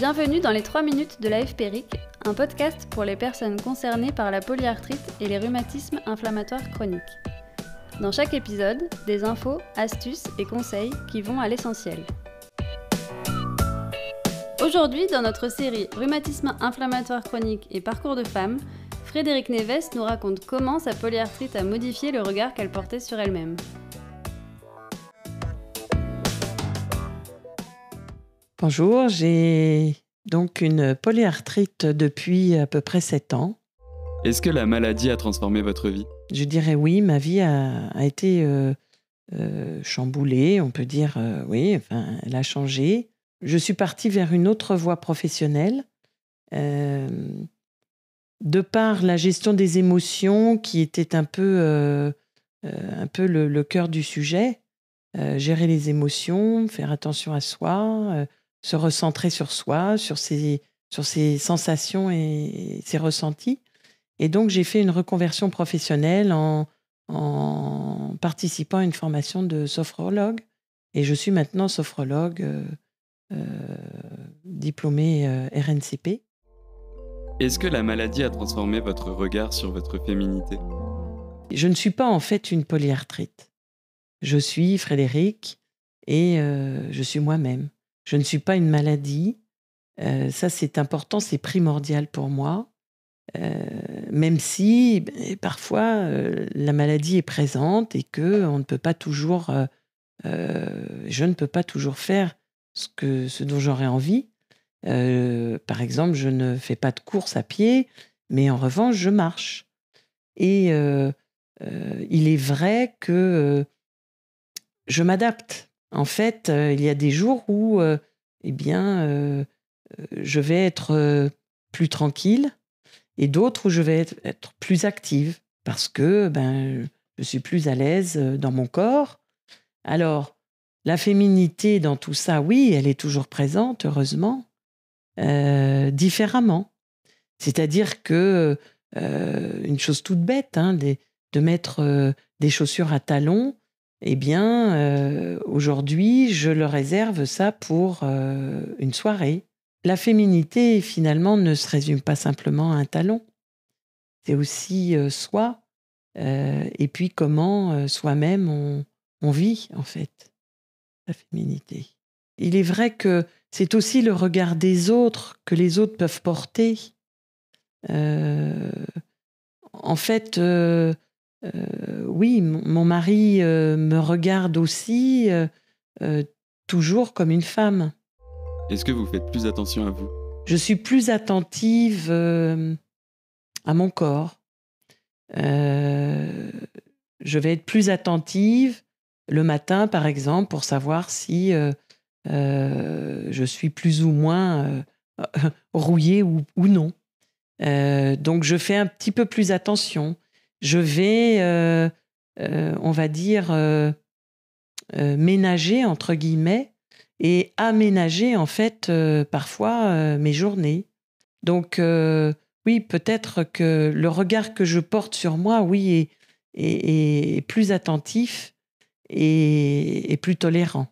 Bienvenue dans les 3 minutes de l'AFPRIC, un podcast pour les personnes concernées par la polyarthrite et les rhumatismes inflammatoires chroniques. Dans chaque épisode, des infos, astuces et conseils qui vont à l'essentiel. Aujourd'hui, dans notre série Rhumatisme inflammatoire chronique et parcours de femme, Frédérique Neves nous raconte comment sa polyarthrite a modifié le regard qu'elle portait sur elle-même. Bonjour, j'ai donc une polyarthrite depuis à peu près 7 ans. Est-ce que la maladie a transformé votre vie ? Je dirais oui, ma vie a été chamboulée, on peut dire elle a changé. Je suis partie vers une autre voie professionnelle. De par la gestion des émotions qui était un peu le cœur du sujet, gérer les émotions, faire attention à soi, se recentrer sur soi, sur ses sensations et ses ressentis. Et donc, j'ai fait une reconversion professionnelle en participant à une formation de sophrologue. Et je suis maintenant sophrologue diplômée RNCP. Est-ce que la maladie a transformé votre regard sur votre féminité ? Je ne suis pas en fait une polyarthrite. Je suis Frédérique et je suis moi-même. Je ne suis pas une maladie. Ça, c'est important, c'est primordial pour moi. Même si parfois la maladie est présente et que on ne peut pas toujours, je ne peux pas toujours faire ce dont j'aurais envie. Par exemple, je ne fais pas de course à pied, mais en revanche, je marche. Et il est vrai que je m'adapte. En fait, il y a des jours où je vais être plus tranquille et d'autres où je vais être plus active parce que je suis plus à l'aise dans mon corps. Alors, la féminité dans tout ça, oui, elle est toujours présente, heureusement, différemment. C'est-à-dire que, une chose toute bête, de mettre des chaussures à talons, aujourd'hui, je le réserve ça pour une soirée. La féminité, finalement, ne se résume pas simplement à un talon. C'est aussi soi, et puis comment soi-même on vit, en fait, la féminité. Il est vrai que c'est aussi le regard des autres que les autres peuvent porter. En fait, oui, mon mari me regarde aussi toujours comme une femme. Est-ce que vous faites plus attention à vous ? Je suis plus attentive à mon corps. Je vais être plus attentive le matin, par exemple, pour savoir si je suis plus ou moins rouillée ou non. Donc, je fais un petit peu plus attention. Je vais, on va dire, ménager, entre guillemets, et aménager, en fait, parfois, mes journées. Donc, oui, peut-être que le regard que je porte sur moi, oui, est plus attentif et plus tolérant.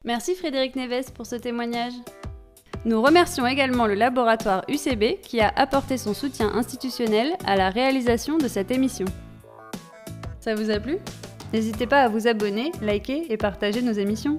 Merci Frédérique Neves pour ce témoignage. Nous remercions également le laboratoire UCB qui a apporté son soutien institutionnel à la réalisation de cette émission. Ça vous a plu ? N'hésitez pas à vous abonner, liker et partager nos émissions.